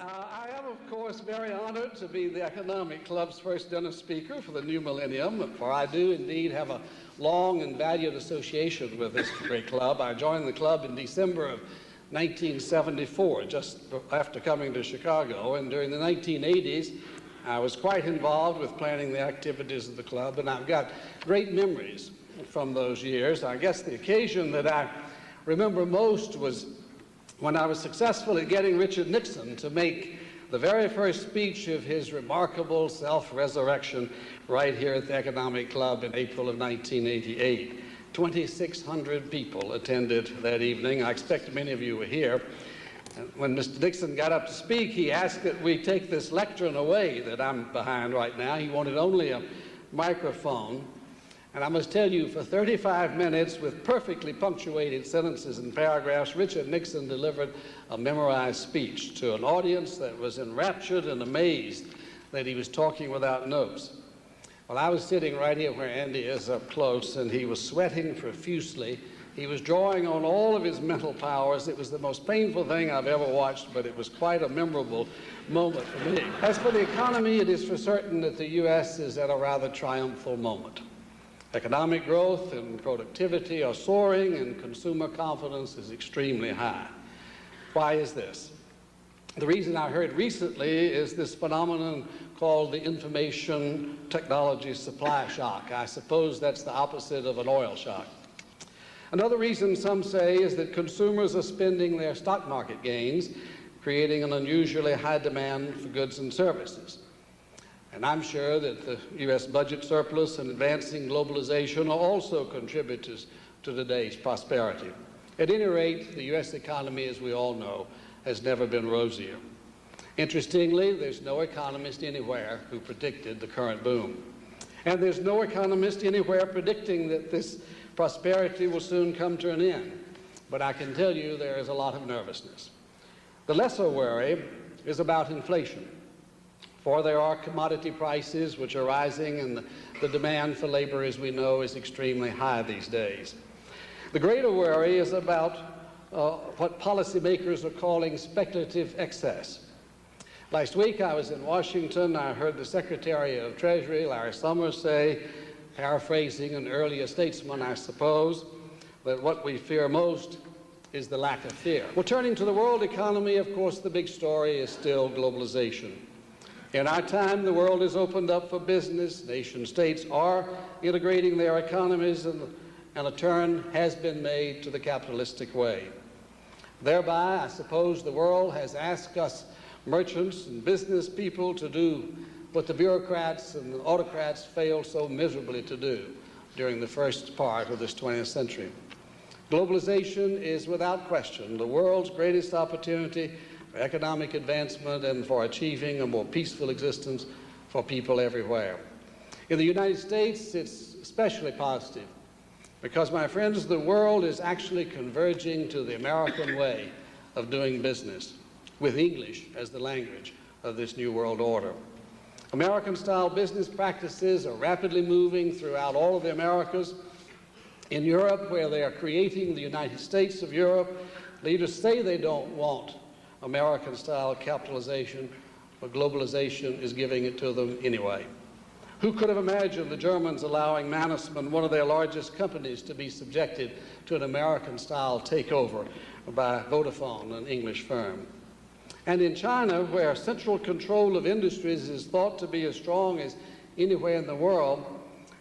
I am, of course, very honored to be the Economic Club's first dinner speaker for the new millennium, for I do indeed have a long and valued association with this great club. I joined the club in December of 1974, just after coming to Chicago, and during the 1980s, I was quite involved with planning the activities of the club, and I've got great memories from those years. I guess the occasion that I remember most was when I was successful at getting Richard Nixon to make the very first speech of his remarkable self-resurrection right here at the Economic Club in April of 1988. 2,600 people attended that evening. I expect many of you were here. And when Mr. Nixon got up to speak, he asked that we take this lectern away that I'm behind right now. He wanted only a microphone. And I must tell you, for 35 minutes, with perfectly punctuated sentences and paragraphs, Richard Nixon delivered a memorized speech to an audience that was enraptured and amazed that he was talking without notes. Well, I was sitting right here where Andy is up close, and he was sweating profusely. He was drawing on all of his mental powers. It was the most painful thing I've ever watched, but it was quite a memorable moment for me. As for the economy, it is for certain that the U.S. is at a rather triumphal moment. Economic growth and productivity are soaring, and consumer confidence is extremely high. Why is this? The reason I heard recently is this phenomenon called the information technology supply shock. I suppose that's the opposite of an oil shock. Another reason, some say, is that consumers are spending their stock market gains, creating an unusually high demand for goods and services. And I'm sure that the U.S. budget surplus and advancing globalization are also contributors to today's prosperity. At any rate, the U.S. economy, as we all know, has never been rosier. Interestingly, there's no economist anywhere who predicted the current boom. And there's no economist anywhere predicting that this prosperity will soon come to an end. But I can tell you there is a lot of nervousness. The lesser worry is about inflation. For there are commodity prices which are rising, and the demand for labor, as we know, is extremely high these days. The greater worry is about what policymakers are calling speculative excess. Last week I was in Washington. I heard the Secretary of Treasury, Larry Summers, say, paraphrasing an earlier statesman, I suppose, that what we fear most is the lack of fear. Well, turning to the world economy, of course, the big story is still globalization. In our time, the world is opened up for business. Nation states are integrating their economies, and a turn has been made to the capitalistic way. Thereby, I suppose the world has asked us merchants and business people to do what the bureaucrats and the autocrats failed so miserably to do during the first part of this 20th century. Globalization is without question the world's greatest opportunity for economic advancement and for achieving a more peaceful existence for people everywhere. In the United States, it's especially positive because, my friends, the world is actually converging to the American way of doing business, with English as the language of this new world order. American-style business practices are rapidly moving throughout all of the Americas. In Europe, where they are creating the United States of Europe, leaders say they don't want American-style capitalization, but globalization is giving it to them anyway. Who could have imagined the Germans allowing Mannesmann, one of their largest companies, to be subjected to an American-style takeover by Vodafone, an English firm? And in China, where central control of industries is thought to be as strong as anywhere in the world,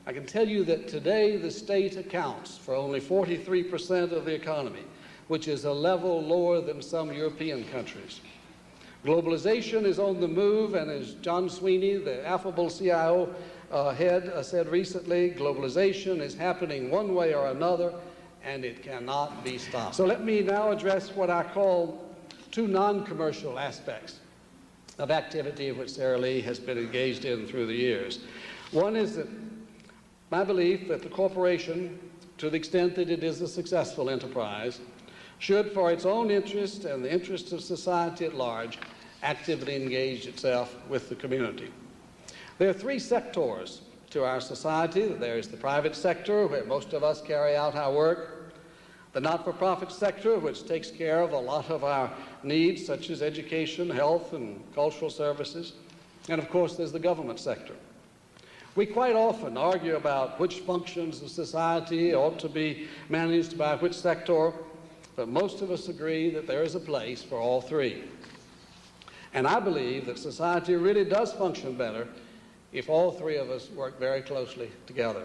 I can tell you that today the state accounts for only 43% of the economy, which is a level lower than some European countries. Globalization is on the move, and as John Sweeney, the affable CIO head, said recently, globalization is happening one way or another, and it cannot be stopped. So let me now address what I call two non-commercial aspects of activity which Sara Lee has been engaged in through the years. One is that my belief that the corporation, to the extent that it is a successful enterprise, should, for its own interest and the interests of society at large, actively engage itself with the community. There are three sectors to our society. There is the private sector, where most of us carry out our work. the not-for-profit sector, which takes care of a lot of our needs, such as education, health, and cultural services. And of course, there's the government sector. We quite often argue about which functions of society ought to be managed by which sector, but most of us agree that there is a place for all three. And I believe that society really does function better if all three of us work very closely together.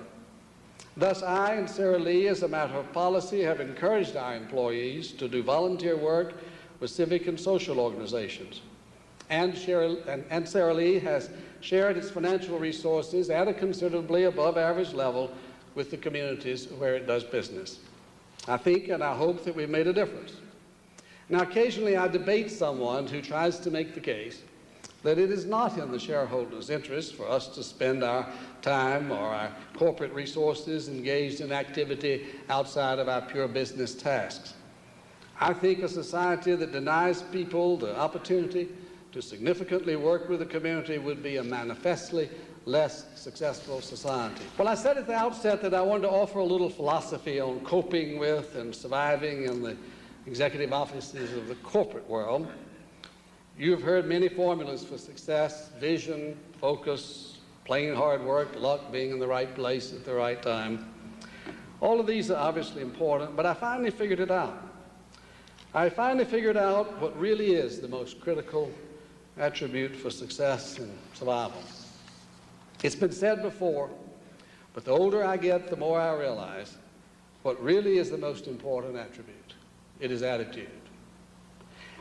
Thus, I and Sara Lee, as a matter of policy, have encouraged our employees to do volunteer work with civic and social organizations. And Sara Lee has shared its financial resources at a considerably above average level with the communities where it does business. I think and I hope that we've made a difference. Now, occasionally I debate someone who tries to make the case that it is not in the shareholders' interest for us to spend our time or our corporate resources engaged in activity outside of our pure business tasks. I think a society that denies people the opportunity to significantly work with the community would be a manifestly less successful society. Well, I said at the outset that I wanted to offer a little philosophy on coping with and surviving in the executive offices of the corporate world. You've heard many formulas for success: vision, focus, plain hard work, luck, being in the right place at the right time. All of these are obviously important, but I finally figured it out. I finally figured out what really is the most critical attribute for success and survival. It's been said before, but the older I get, the more I realize what really is the most important attribute. It is attitude.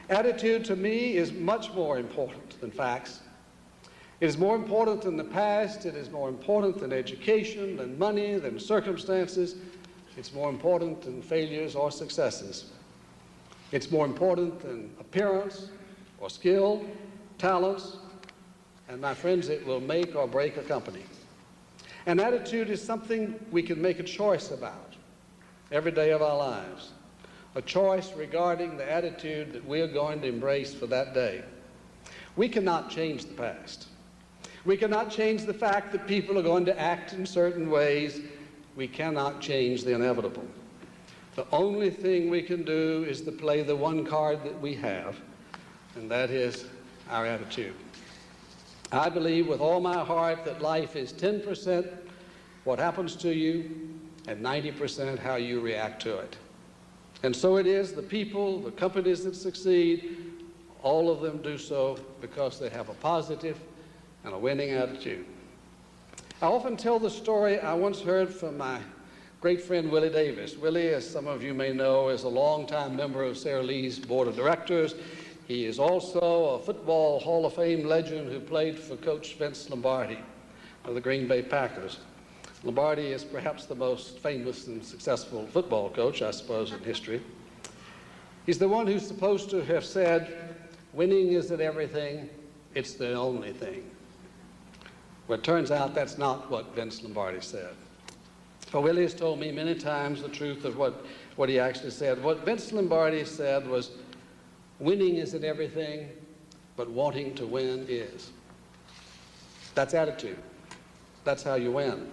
Attitude, to me, is much more important than facts. It is more important than the past. It is more important than education, than money, than circumstances. It's more important than failures or successes. It's more important than appearance or skill, talents, and my friends, it will make or break a company. And attitude is something we can make a choice about every day of our lives. A choice regarding the attitude that we are going to embrace for that day. We cannot change the past. We cannot change the fact that people are going to act in certain ways. We cannot change the inevitable. The only thing we can do is to play the one card that we have, and that is our attitude. I believe with all my heart that life is 10% what happens to you and 90% how you react to it. And so it is, the people, the companies that succeed, all of them do so because they have a positive and a winning attitude. I often tell the story I once heard from my great friend Willie Davis. Willie, as some of you may know, is a longtime member of Sara Lee's board of directors. He is also a football Hall of Fame legend who played for Coach Vince Lombardi of the Green Bay Packers. Lombardi is perhaps the most famous and successful football coach, I suppose, in history. He's the one who's supposed to have said, winning isn't everything, it's the only thing. Well, it turns out that's not what Vince Lombardi said. For Willie has told me many times the truth of what he actually said. What Vince Lombardi said was, winning isn't everything, but wanting to win is. That's attitude. That's how you win.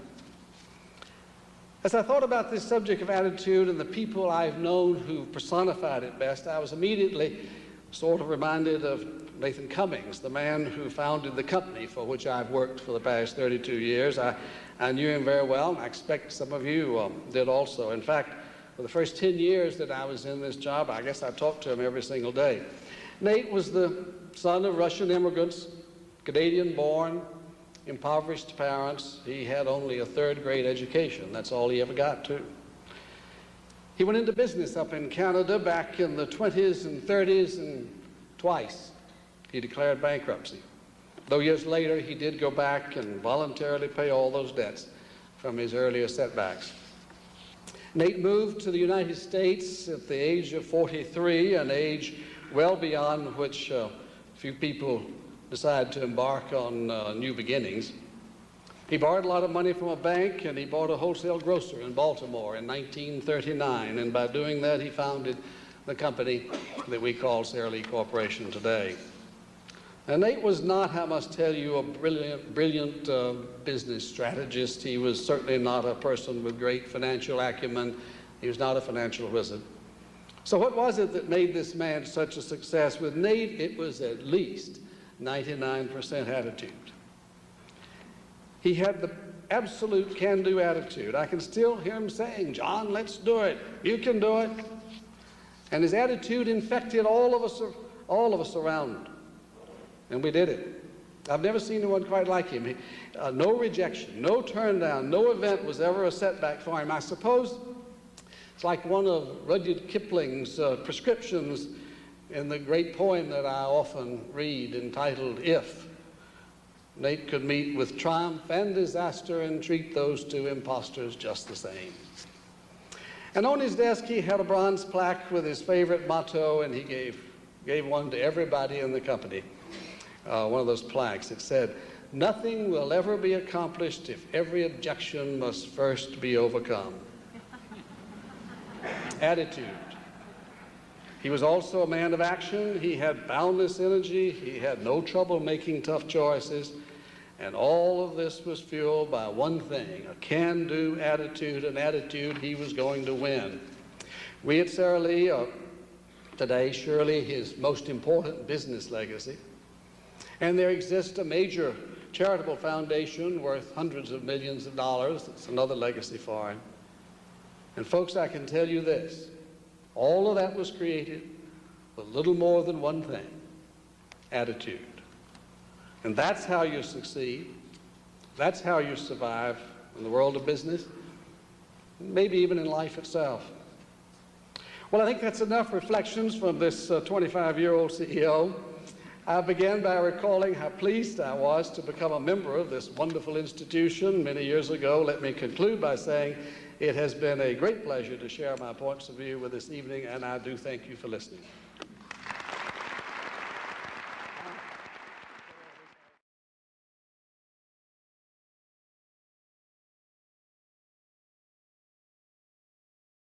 As I thought about this subject of attitude and the people I've known who personified it best, I was immediately sort of reminded of Nathan Cummings, the man who founded the company for which I've worked for the past 32 years. I knew him very well, and I expect some of you did also. In fact, for the first 10 years that I was in this job, I guess I talked to him every single day. Nate was the son of Russian immigrants, Canadian-born, impoverished parents. He had only a third-grade education. That's all he ever got, too. He went into business up in Canada back in the 20s and 30s, and twice he declared bankruptcy. Though years later, he did go back and voluntarily pay all those debts from his earlier setbacks. Nate moved to the United States at the age of 43, an age well beyond which few people decide to embark on new beginnings. He borrowed a lot of money from a bank, and he bought a wholesale grocer in Baltimore in 1939, and by doing that, he founded the company that we call Sara Lee Corporation today. And Nate was not, I must tell you, a brilliant business strategist. He was certainly not a person with great financial acumen. He was not a financial wizard. So what was it that made this man such a success? With Nate, it was at least 99% attitude. He had the absolute can-do attitude. I can still hear him saying, "John, let's do it. You can do it." And his attitude infected all of us around. And we did it. I've never seen anyone quite like him. No rejection, no turn down, no event was ever a setback for him. I suppose it's like one of Rudyard Kipling's prescriptions in the great poem that I often read entitled "If." Nate could meet with triumph and disaster and treat those two impostors just the same. And on his desk he had a bronze plaque with his favorite motto, and he gave one to everybody in the company. One of those plaques. It said, "Nothing will ever be accomplished if every objection must first be overcome." Attitude. He was also a man of action. He had boundless energy. He had no trouble making tough choices. And all of this was fueled by one thing, a can-do attitude, an attitude he was going to win. We at Sara Lee are today surely his most important business legacy. And there exists a major charitable foundation worth hundreds of millions of dollars. It's another legacy for him. And folks, I can tell you this, all of that was created with little more than one thing, attitude. And that's how you succeed. That's how you survive in the world of business, maybe even in life itself. Well, I think that's enough reflections from this 25-year-old CEO. I began by recalling how pleased I was to become a member of this wonderful institution many years ago. Let me conclude by saying it has been a great pleasure to share my points of view with this evening, and I do thank you for listening.